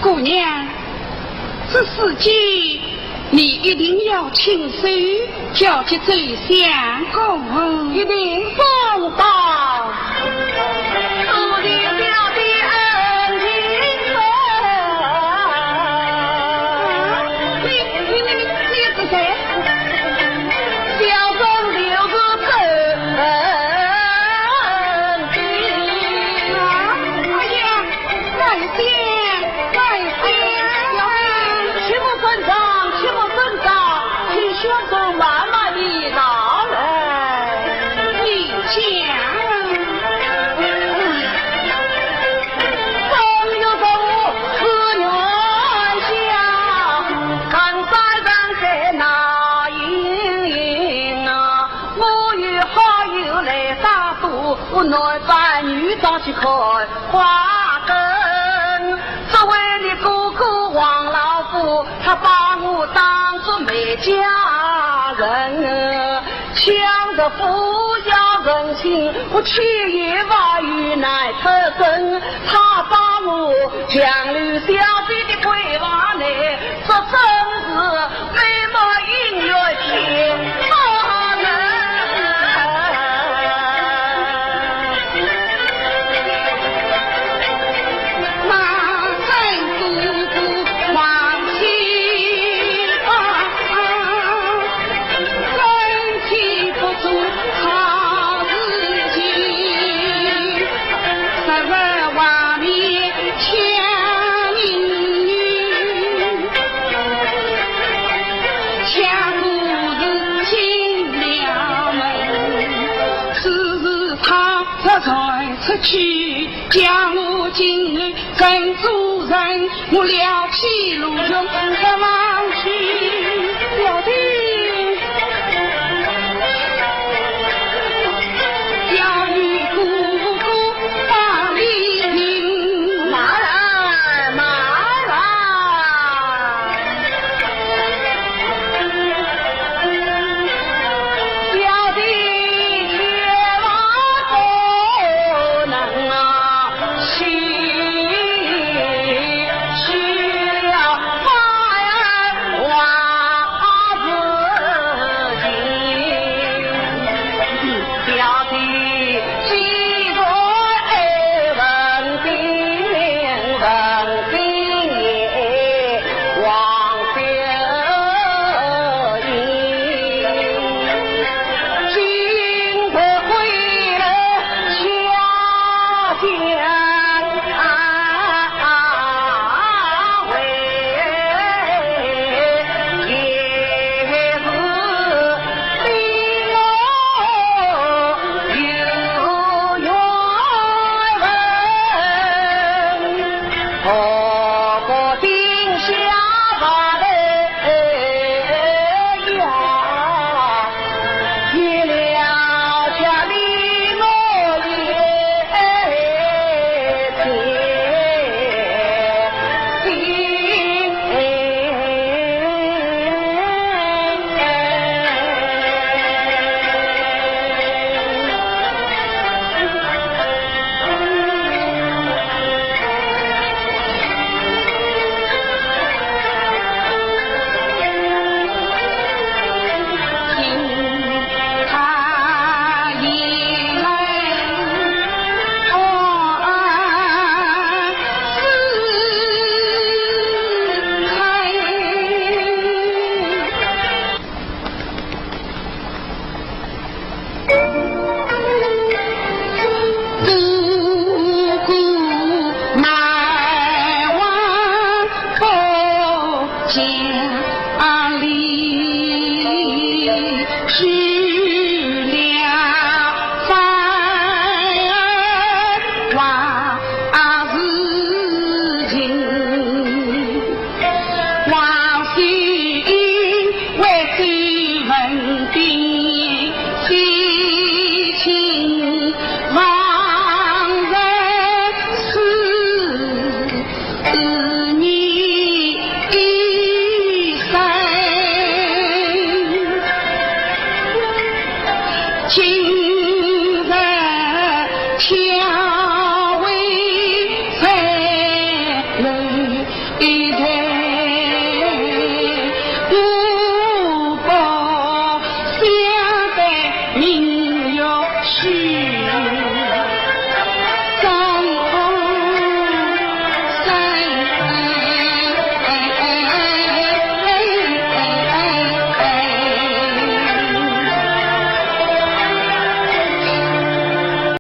姑娘，这事情你一定要亲手交给周相公，一定送到。我内扮女装去开花灯，作为你哥哥王老夫，他把我当作美家人，想着富要人情，我却也把与乃特生，他把我强吕小姐的闺娃内，这真是美梦音乐天。出去将我今日跟主人，我撩起路中可往去，小弟要与姑姑把礼迎，马来马来，小弟一头